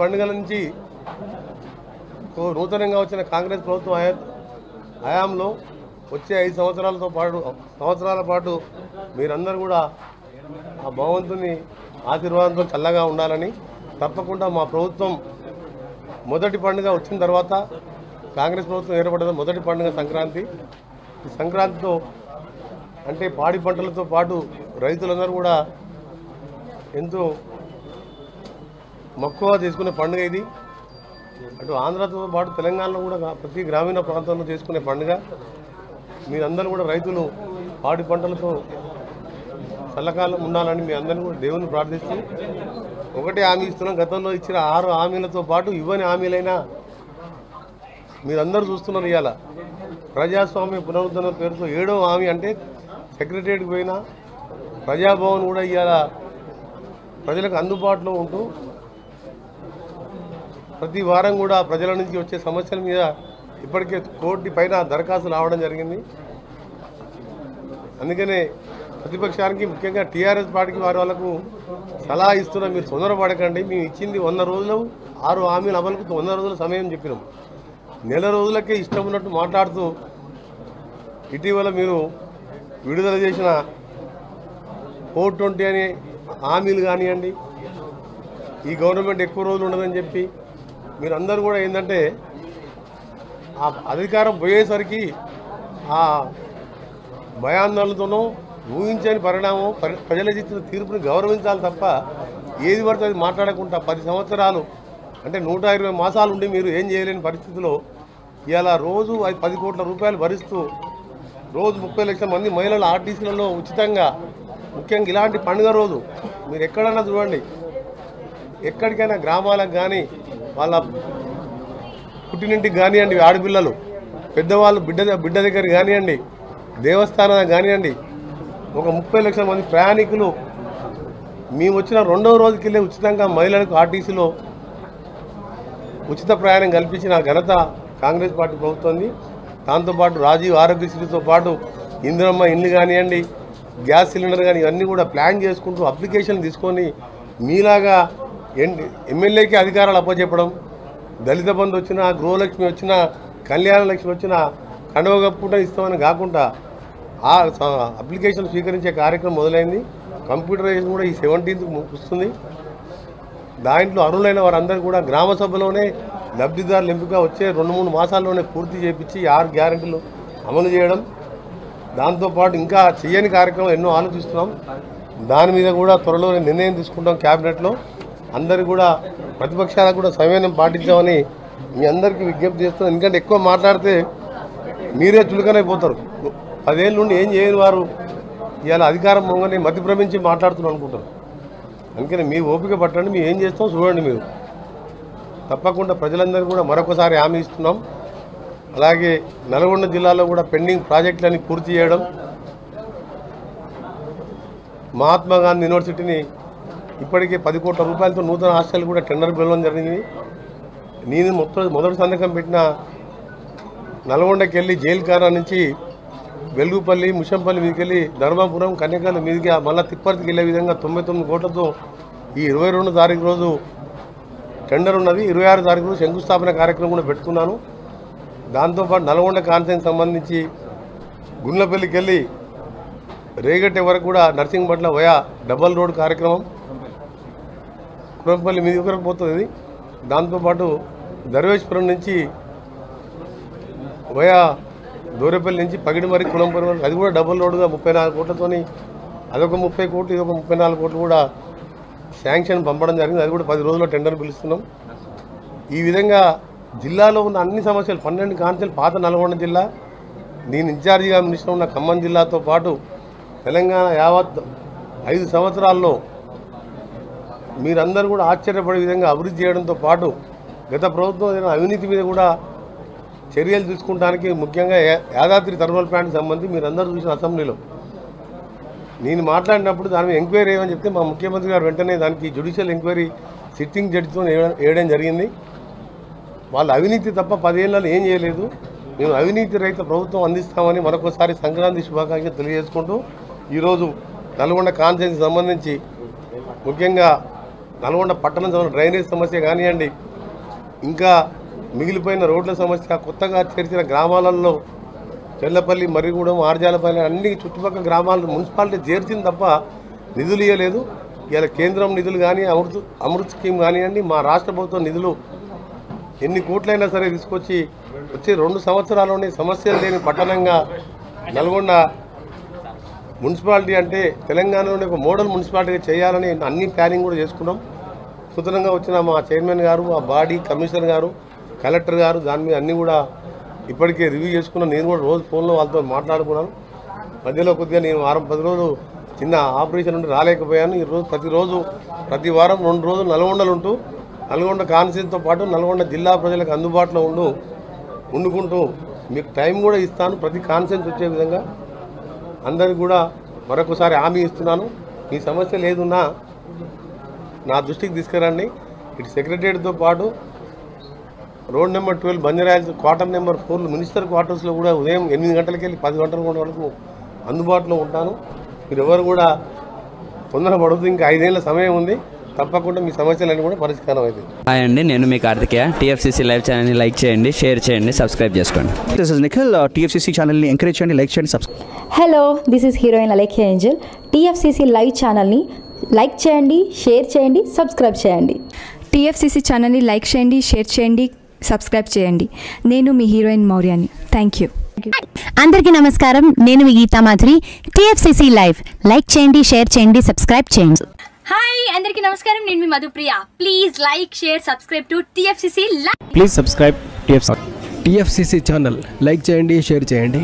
పండుగల నుంచి నూతనంగా వచ్చిన కాంగ్రెస్ ప్రభుత్వం హయాంలో వచ్చే 5 సంవత్సరాల పాటు మీరందరూ కూడా ఆ భగవంతుని ఆశీర్వాదంతో చల్లగా ఉండాలని, తప్పకుండా మా ప్రభుత్వం మొదటి పండుగ వచ్చిన తర్వాత కాంగ్రెస్ ప్రభుత్వం ఏర్పడిన మొదటి పండుగ సంక్రాంతి. ఈ సంక్రాంతితో అంటే పాడి పంటలతో పాటు రైతులందరూ కూడా ఎంతో మక్కువ చేసుకునే పండుగ ఇది. అటు ఆంధ్రతో పాటు తెలంగాణలో కూడా ప్రతి గ్రామీణ ప్రాంతంలో చేసుకునే పండుగ. మీరందరూ కూడా రైతులు పాడి పంటలతో చల్లకాలం ఉండాలని మీ అందరినీ కూడా దేవుని ప్రార్థిస్తూ ఒకటే హామీ ఇస్తున్నాం. గతంలో ఇచ్చిన 6 హామీలతో పాటు ఇవ్వని హామీలైనా మీరందరూ చూస్తున్నారు. ఇవాళ ప్రజాస్వామ్య పునరుద్ధరణ పేరుతో 7వ హామీ అంటే సెక్రటరియట్కి పోయినా ప్రజాభవన్ కూడా ఇవాళ ప్రజలకు అందుబాటులో ఉంటూ ప్రతి వారం కూడా ప్రజల నుంచి వచ్చే సమస్యల మీద ఇప్పటికే 1 కోటి పైన దరఖాస్తులు రావడం జరిగింది. అందుకనే ప్రతిపక్షానికి ముఖ్యంగా టీఆర్ఎస్ పార్టీకి వాళ్ళకు సలహా ఇస్తున్నాం, మీరు తొందరపడకండి. మేము ఇచ్చింది 100 రోజులు 6 హామీల అమలుకు 100 రోజుల సమయం చెప్పినాం. నెల రోజులకే ఇష్టం ఉన్నట్టు మాట్లాడుతూ ఇటీవల మీరు విడుదల చేసిన 420 అనే హామీలు కానివ్వండి, ఈ గవర్నమెంట్ ఎక్కువ రోజులు ఉండదని చెప్పి మీరందరూ కూడా ఏంటంటే ఆ అధికారం పోయేసరికి ఆ భయాందోళనతోనో ఊహించని పరిణామం ప్రజల ఇచ్చిన తీర్పుని గౌరవించాలి తప్ప ఏది పడితే అది మాట్లాడకుండా 10 సంవత్సరాలు అంటే 120 మాసాలు ఉండి మీరు ఏం చేయలేని పరిస్థితిలో ఇలా రోజు 10 కోట్ల రూపాయలు భరిస్తూ రోజు 30 లక్షల మంది మహిళలు ఆర్టీసీలలో ఉచితంగా, ముఖ్యంగా ఇలాంటి పండుగ రోజు మీరు ఎక్కడన్నా చూడండి, ఎక్కడికైనా గ్రామాలకు కానీ వాళ్ళ పుట్టినింటికి కానివ్వండి, ఆడపిల్లలు పెద్దవాళ్ళు బిడ్డ దగ్గర కానివ్వండి, దేవస్థానాలకు కానివ్వండి, ఒక 30 లక్షల మంది ప్రయాణికులు మేము వచ్చిన 2వ రోజుకెళ్ళి ఉచితంగా మహిళలకు ఆర్టీసీలో ఉచిత ప్రయాణం కల్పించిన ఘనత కాంగ్రెస్ పార్టీ ప్రభుత్వంది. దాంతోపాటు రాజీవ్ ఆరోగ్యశ్రీతో పాటు ఇందిరమ్మ ఇండ్లు కానివ్వండి, గ్యాస్ సిలిండర్ కానీ ఇవన్నీ కూడా ప్లాన్ చేసుకుంటూ అప్లికేషన్ తీసుకొని మీలాగా ఎమ్మెల్యేకి అధికారాలు అప్పచెప్పడం, దళిత బంధు వచ్చినా, గృహలక్ష్మి వచ్చినా, కళ్యాణ లక్ష్మి వచ్చినా కండవ కప్పుకుంటా ఇస్తామని కాకుండా ఆ అప్లికేషన్ స్వీకరించే కార్యక్రమం మొదలైంది. కంప్యూటరైజేషన్ కూడా ఈ 17th వస్తుంది. దాంట్లో అర్హులైన వారందరూ కూడా గ్రామ సభలోనే లబ్ధిదారులు ఎంపిక వచ్చే 2-3 మాసాల్లోనే పూర్తి చేయించి 6 గ్యారెంటీలు అమలు చేయడం. దాంతోపాటు ఇంకా చేయని కార్యక్రమం ఎన్నో ఆలోచిస్తున్నాం. దాని మీద కూడా త్వరలోనే నిర్ణయం తీసుకుంటాం క్యాబినెట్లో. అందరూ కూడా ప్రతిపక్షాలకు కూడా సంయమనం పాటించామని మీ అందరికీ విజ్ఞప్తి చేస్తున్నాం. ఎందుకంటే ఎక్కువ మాట్లాడితే మీరే చులకనైపోతారు. 10 ఏళ్ళ నుండి ఏం చేయని వారు ఇవాళ అధికారం మొంగని మతి భ్రమించి మాట్లాడుతున్నారు అనుకుంటారు. అందుకని మీ ఓపిక పట్టండి, మేము ఏం చేస్తాం చూడండి. మీరు తప్పకుండా ప్రజలందరూ కూడా మరొకసారి హామీ ఇస్తున్నాం. అలాగే నల్గొండ జిల్లాలో కూడా పెండింగ్ ప్రాజెక్టులని పూర్తి చేయడం, మహాత్మా గాంధీ యూనివర్సిటీని ఇప్పటికే 10 కోట్ల రూపాయలతో నూతన హాస్టల్ కూడా టెండర్ పిలవడం జరిగింది. నేను మొదటి సంతకం పెట్టిన నల్గొండకి వెళ్ళి జైలుకారా నుంచి వెలుగుపల్లి, ముషంపల్లి మీదకి వెళ్ళి ధర్మాపురం, కన్యకాల మీదకి మళ్ళీ తిప్పర్తికి వెళ్ళే విధంగా 99 కోట్లతో ఈ 22 తారీఖు రోజు టెండర్ ఉన్నది. 26 తారీఖు రోజు శంకుస్థాపన కార్యక్రమం కూడా పెట్టుకున్నాను. దాంతోపాటు నల్గొండ కాన్సెన్స్ సంబంధించి గుండ్లపల్లికి వెళ్ళి రేగట్టే వరకు కూడా నర్సింగ్పట్ల వయా డబల్ రోడ్ కార్యక్రమం కురంపల్లి మీది వరకు పోతుంది. దాంతోపాటు దర్వేశ్వరం నుంచి వయా దూరేపల్లి నుంచి పగిడిమరి కులంపల్లి వరకు అది కూడా డబల్ రోడ్గా 34 కోట్లతోని అదొక 30 కోట్లు ఇదొక 34 కోట్లు కూడా శాంక్షన్ పంపడం జరిగింది. అది కూడా 10 రోజుల్లో టెండర్ పిలుస్తున్నాం. ఈ విధంగా జిల్లాలో ఉన్న అన్ని సమస్యలు 12 కాన్సెల్ పాత నల్గొండ జిల్లా, నేను ఇన్ఛార్జిగా మినిస్టర్ ఉన్న ఖమ్మం జిల్లాతో పాటు తెలంగాణ యావత్ 5 సంవత్సరాల్లో మీరందరూ కూడా ఆశ్చర్యపడే విధంగా అభివృద్ధి చేయడంతో పాటు గత ప్రభుత్వం అవినీతి మీద కూడా చర్యలు తీసుకుంటానికి ముఖ్యంగా యాదాద్రి థర్మల్ ప్లాంట్కి సంబంధించి మీరందరూ చూసిన అసెంబ్లీలో నేను మాట్లాడినప్పుడు దాని మీద ఎంక్వైరీ ఏమని చెప్తే మా ముఖ్యమంత్రి గారు వెంటనే దానికి జ్యుడిషియల్ ఎంక్వైరీ సిట్టింగ్ జడ్జితో వేయడం జరిగింది. వాళ్ళు అవినీతి తప్ప 10 ఏళ్ళలో ఏం చేయలేదు. మేము అవినీతి రహిత ప్రభుత్వం అందిస్తామని మరొకసారి సంక్రాంతి శుభాకాంక్షలు తెలియజేసుకుంటూ ఈరోజు నల్గొండ కాన్ఫరెన్స్కి సంబంధించి ముఖ్యంగా నల్గొండ పట్టణం డ్రైనేజ్ సమస్య కానివ్వండి, ఇంకా మిగిలిపోయిన రోడ్ల సమస్య, కొత్తగా చేర్చిన గ్రామాలలో చెల్లపల్లి, మర్రిగూడెం, ఆర్జాలపల్లి అన్ని చుట్టుపక్కల గ్రామాలను మున్సిపాలిటీ చేర్చింది తప్ప నిధులు ఇవ్వలేదు. ఇలా కేంద్రం నిధులు కానీ అమృత్ స్కీమ్ కానివ్వండి, మా రాష్ట్ర ప్రభుత్వం నిధులు ఎన్ని కోట్లైనా సరే తీసుకొచ్చి వచ్చే 2 సంవత్సరాల్లోనే సమస్యలు లేని పట్టణంగా నల్గొండ మున్సిపాలిటీ అంటే తెలంగాణలోనే ఒక మోడల్ మున్సిపాలిటీగా చేయాలని అన్ని ప్లానింగ్ కూడా చేసుకున్నాం. నూతనంగా వచ్చిన మా చైర్మన్ గారు, ఆ బాడీ కమిషనర్ గారు, కలెక్టర్ గారు దాని మీద అన్నీ కూడా ఇప్పటికే రివ్యూ చేసుకున్నాను. నేను కూడా రోజు ఫోన్లో వాళ్ళతో మాట్లాడుకున్నాను. మధ్యలో కొద్దిగా నేను 10 రోజులు చిన్న ఆపరేషన్ ఉండి రాలేకపోయాను. ప్రతి వారం 2 రోజులు నల్గొండలు ఉంటూ నల్గొండ కాన్స్టిట్యూన్సీతో పాటు నల్గొండ జిల్లా ప్రజలకు అందుబాటులో ఉండుకుంటూ మీకు టైం కూడా ఇస్తాను. ప్రతి కాన్స్టిట్యూన్సీ వచ్చే విధంగా అందరికి కూడా మరొకసారి హామీ ఇస్తున్నాను. మీ సమస్య లేదున్నా నా దృష్టికి తీసుకురండి. ఇటు సెక్రటరియట్తో పాటు road number 12 Banjara Hills quarter number 4 minister క్వార్టర్స్లో కూడా ఉదయం 8 గంటలకి వెళ్ళి 10 గంటల వరకు అందుబాటులో ఉంటాను. మీరు ఎవరు కూడా తొందరపడద్దు. ఇంకా 5 ఏళ్ళ సమయం ఉంది. తప్పకుండా మీ సమస్యలన్నీ కూడా పరిష్కారం అవుతుంది. హాయ్ అండి, నేను మీ కార్తికేయ. TFCC లైవ్ ఛానల్ని లైక్ చేయండి, షేర్ చేయండి, సబ్స్క్రైబ్ చేసుకోండి. This is Nikhil. TFCC ఛానల్ని ఎంకరేజ్ చేయండి, లైక్ చేయండి, subscribe. Hello, this is heroine Alekhya angel. TFCC live ఛానల్ని లైక్ చేయండి, షేర్ చేయండి, సబ్స్క్రైబ్ చేయండి. TFCC ఛానల్ని లైక్ చేయండి, షేర్ చేయండి, సబ్స్క్రైబ్ చేయండి. నేను మీ హీరోయిన్ మౌర్యాని. Thank you. అందరికీ నమస్కారం, నేను మీ Geetha Madhuri. TFCC live like చేయండి, షేర్ చేయండి, సబ్స్క్రైబ్ చేయండి. హాయ్ అందరికీ నమస్కారం, నేను మీ Madhupriya. Please like, share, subscribe to TFCC live. Please subscribe TFCC. TFCC channel like చేయండి, షేర్ చేయండి.